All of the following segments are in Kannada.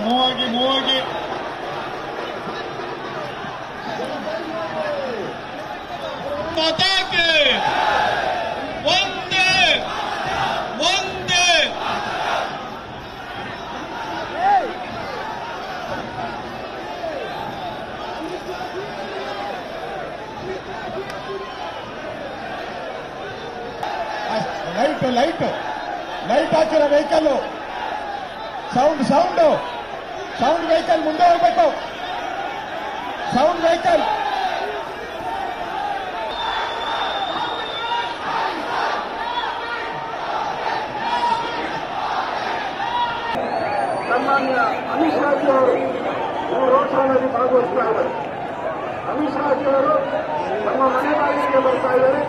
ಮೂವಾಗಿ ಮಾತಾಕೆ ಒಂದೇ ಒಂದೇ ಲೈಟ್ ಲೈಟ್ ಲೈಟ್ ಹಾಕಿರೋ vehicle sound sound sound vehicle ಮುಂದೆ ಹೋಗ್ಬೇಕು ಸೌಂಡ್ ವೆಹಿಕಲ್ ಸನ್ಮಾನ್ಯ ಅಮಿತ್ ಶಾಜಿ ಅವರು ರೋಡ್ ಶೋನಲ್ಲಿ ಭಾಗವಹಿಸ್ತಾ ಇದ್ದಾರೆ. ಅಮಿತ್ ಶಾಜಿ ಅವರು ನಮ್ಮ ಮನೆ ಬಾಗಿಲಿಗೆ ಬರ್ತಾ ಇದ್ದಾರೆ.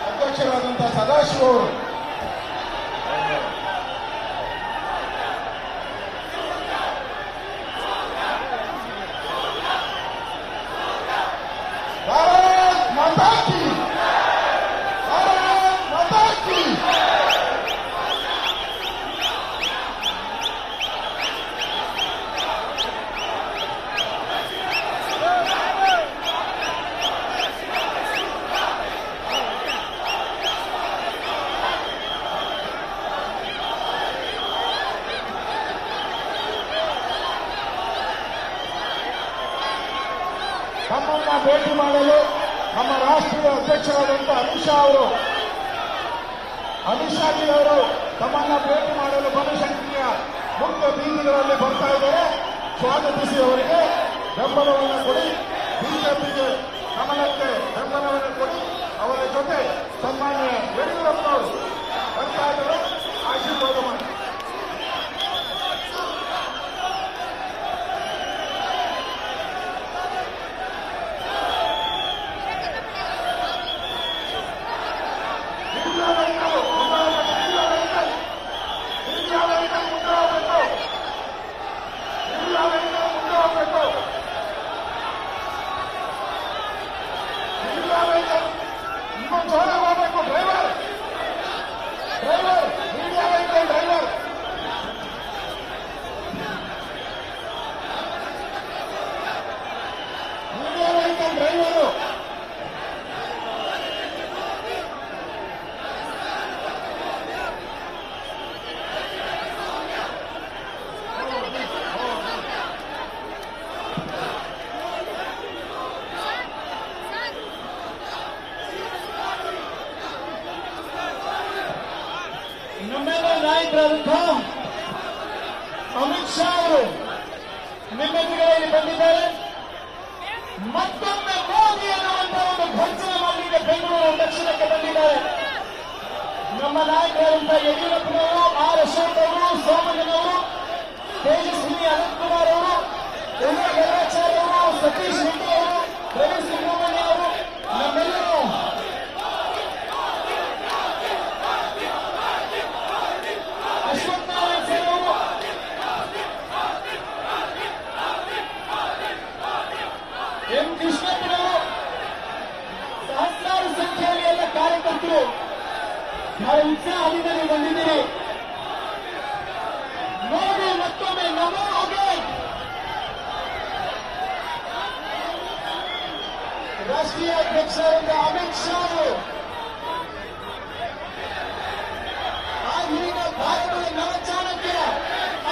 ಅಧ್ಯಕ್ಷರಾದಂತಹ ಸದಾಶಿವ ಅವರು ಭಾರತ್ ಮಾತಾ ಕಿ ಭಾರತ್ ಮಾತಾ ಕಿ ನಮ್ಮನ್ನ ಭೇಟಿ ಮಾಡಲು ನಮ್ಮ ರಾಷ್ಟ್ರೀಯ ಅಧ್ಯಕ್ಷರಾದಂತಹ ಅಮಿತ್ ಶಾಜಿ ಅವರು ತಮ್ಮನ್ನ ಭೇಟಿ ಮಾಡಲು ಬಹುಸಂಖ್ಯೆಯ ಮುಖ್ಯ ಬೀದಿಗಳಲ್ಲಿ ಬರ್ತಾ ಇದ್ದಾರೆ. ಸ್ವಾಗತಿಸಿ ಅವರಿಗೆ ಬೆಂಬಲವನ್ನು ಕೊಡಿ. ಬಿಜೆಪಿಗೆ ಕಮಲಕ್ಕೆ ಬೆಂಬಲವನ್ನು ಕೊಡಿ. ಅವರ ಜೊತೆ ಸನ್ಮಾನ್ಯ ಯಡಿಯೂರಪ್ಪನವರು ಬರ್ತಾ ಇದ್ದಾರೆ. ಆಶೀರ್ವಾದ ಮಾಡಿ. ಇನ್ನೊಂದು ಜೋರ ಹೋಗ್ಬೇಕು. ಡ್ರೈವರ್ ಮೀಡಿಯಾ ವೆಹಿಕಲ್ ಡ್ರೈವರ್ ನಮ್ಮೆಲ್ಲ ನಾಯಕರಾದಂತಹ ಅಮಿತ್ ಶಾ ಅವರು ನಿಮ್ಮೆದುರುಗಳಲ್ಲಿ ಬಂದಿದ್ದಾರೆ. ಮತ್ತೊಮ್ಮೆ ಮೋದಿ ಅನ್ನುವಂತಹ ಒಂದು ಘೋಷಣೆ ಮಾಡಲಿಕ್ಕೆ ಬೆಂಗಳೂರು ದಕ್ಷಿಣಕ್ಕೆ ಬಂದಿದ್ದಾರೆ. ನಮ್ಮ ನಾಯಕರಾದಂತಹ ಯಡಿಯೂರಪ್ಪನವರು, ಆರ್ ಅಶೋಕ್ ಅವರು, ಸೋಮಣ್ಣನವರು, ತೇಜಸ್ವಿನಿ ಅನಂತಕುಮಾರ್ ಅವರು, ಗಂಗಾಚಾರ್ಯ ಅವರು, ಸತೀಶ್ ರೆಡ್ಡಿ ಅವರು, ರವಿ ಸುಬ್ರಹ್ಮಣ್ಯ ಅವರು, ನಮ್ಮೆಲ್ಲರೂ ಅಶ್ವತ್ಥನಾರಾಯಣ ಸೇನ್ ಅವರು, ಎಂ ಕೃಷ್ಣಪ್ಪನವರು, ಸಹಸ್ರಾರು ಸಂಖ್ಯೆಯಲ್ಲಿ ಎಲ್ಲ ಕಾರ್ಯಕರ್ತರು ಬಹಳ ಉತ್ಸಾಹದಿಂದ ಬಂದಿದ್ದೀರಿ. ನೋಡಿ ಮತ್ತೊಮ್ಮೆ ನಮೋ ಅಗೇನ್. ರಾಷ್ಟ್ರೀಯ ಅಧ್ಯಕ್ಷರಾದ ಅಮಿತ್ ಶಾ ಅವರು ಆಧುನಿಕ ಭಾರತದ ನವಚಾಣಕ್ಯ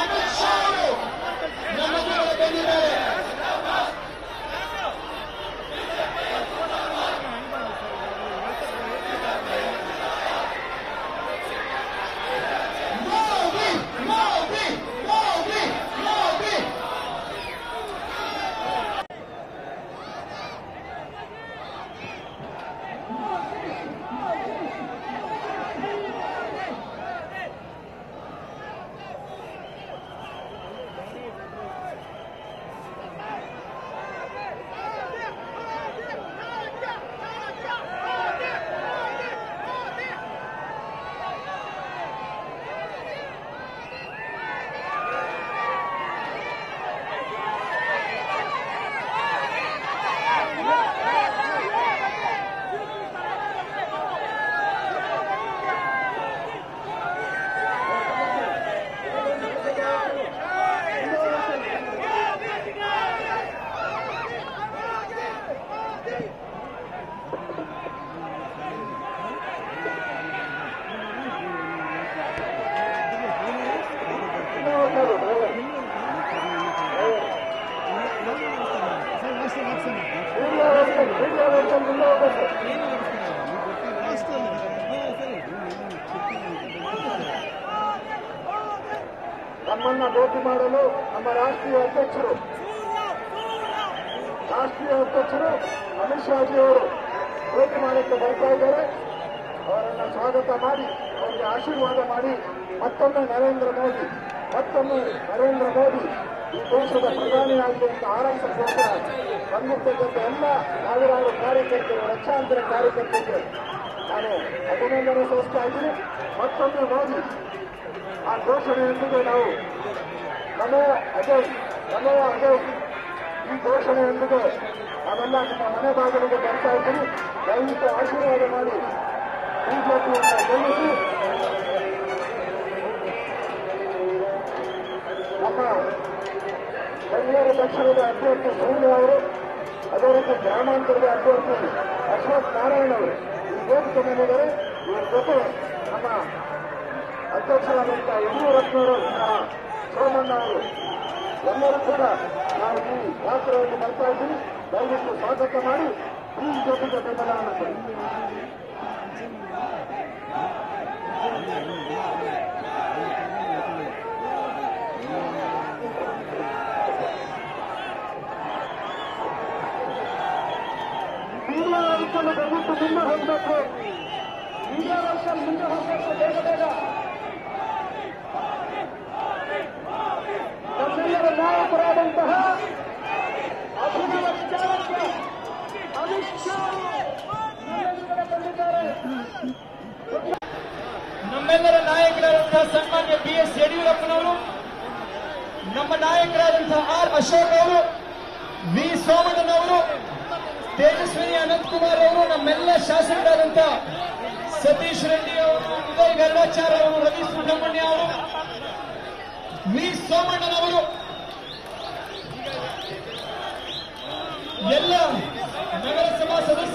ಅಮಿತ್ ಶಾ ಅವರು ನಮ್ಮ ಜೊತೆ ಬಂದಿದ್ದಾರೆ. ನಮ್ಮನ್ನ ಭೇಟಿ ಮಾಡಲು ನಮ್ಮ ರಾಷ್ಟ್ರೀಯ ಅಧ್ಯಕ್ಷರು ಅಮಿತ್ ಶಾಜಿ ಅವರು ಭೇಟಿ ಮಾಡಕ್ಕೆ ಬರ್ತಾ ಇದ್ದಾರೆ. ಅವರನ್ನು ಸ್ವಾಗತ ಮಾಡಿ ಅವರಿಗೆ ಆಶೀರ್ವಾದ ಮಾಡಿ ಮತ್ತೊಮ್ಮೆ ನರೇಂದ್ರ ಮೋದಿ ಈ ದೇಶದ ಪ್ರಧಾನಿಯಾಗಿದೆ ಅಂತ ಆರಂಭಿಸೋಸ್ಕರ ಬಂದಿರ್ತಕ್ಕಂಥ ಎಲ್ಲ ಸಾವಿರಾರು ಕಾರ್ಯಕರ್ತರು, ಲಕ್ಷಾಂತರ ಕಾರ್ಯಕರ್ತರಿಗೆ ನಾನು ಅಭಿನಂದನೆ ಸಲ್ಲಿಸ್ತಾ ಇದ್ದೀನಿ. ಮತ್ತೊಮ್ಮೆ ಮೋದಿ ಆ ಘೋಷಣೆಯೊಂದಿಗೆ ನಾವು ನಮೋ ಅಜಯ್ ಈ ಘೋಷಣೆಯೊಂದಿಗೆ ನಾವೆಲ್ಲ ನಿಮ್ಮ ಮನೆ ಬಾಗಿಲಿಗೆ ಬರ್ತಾ ಇದ್ದೀನಿ. ದಯವಿಟ್ಟು ಆಶೀರ್ವಾದ ಮಾಡಿ ಬಿಜೆಪಿಯನ್ನು ಗೆಲ್ಲಿಸಿ ನಮ್ಮ ಬೆಂಗಳೂರು ದಕ್ಷಿಣದ ಅಭ್ಯರ್ಥಿ ಸೂರ್ಯ ಅವರು, ಅದೇ ರೀತಿ ಗ್ರಾಮಾಂತರದ ಅಭ್ಯರ್ಥಿ ಅಶ್ವಥ್ ನಾರಾಯಣ್ ಅವರು ಈ ವೇದಿಕೆ ಮೇಲಿದ್ದಾರೆ. ಇವರ ಜೊತೆ ನಮ್ಮ ಅಧ್ಯಕ್ಷರಾದಂತಹ ಯಡಿಯೂರಪ್ಪನವರು, ಸೋಮಣ್ಣ ಅವರು ಎಲ್ಲರೂ ಕೂಡ ನಾವು ಈ ಯಾತ್ರೆಯಲ್ಲಿ ಬರ್ತಾ ಇದ್ದೀವಿ. ದಯವಿಟ್ಟು ಸ್ವಾಗತ ಮಾಡಿ ಬಿಜೆಪಿಗೆ ಬೆಂಬಲವನ್ನು ಕೊಡಿ. ಮೀಡಿಯಾ ವರ್ಷಗಳು ದಯವಿಟ್ಟು ಮುಂದೆ ಹೋಗಬೇಕು. ಬೇಗ ನಮ್ಮೆಲ್ಲರ ನಾಯಕರಾದಂತಹ ಅಭಿನವ ಚಾಣಕ್ಯ ಅಮಿತ್ ಶಾ ಬಂದಿದ್ದಾರೆ. ನಮ್ಮೆಲ್ಲರ ನಾಯಕರಾದಂತಹ ಸನ್ಮಾನ್ಯ BS ಯಡಿಯೂರಪ್ಪನವರು, ನಮ್ಮ ನಾಯಕರಾದಂತಹ ಆರ್ ಅಶೋಕ್ ಅವರು, ವಿ ಸೋಮಣ್ಣನವರು, ತೇಜಸ್ವಿನಿ ಅನಂತಕುಮಾರ್ ಅವರು, ನಮ್ಮೆಲ್ಲ ಶಾಸಕರಾದಂತ ಸತೀಶ್ ರೆಡ್ಡಿ ಅವರು, ಉದಯ್ ಗರುಡಾಚಾರ್ಯ ಅವರು, ರವಿ ಸುಬ್ರಹ್ಮಣ್ಯ ಅವರು, ವಿ ಸೋಮಣ್ಣನವರು, ಎಲ್ಲ ನಗರಸಭಾ ಸದಸ್ಯರು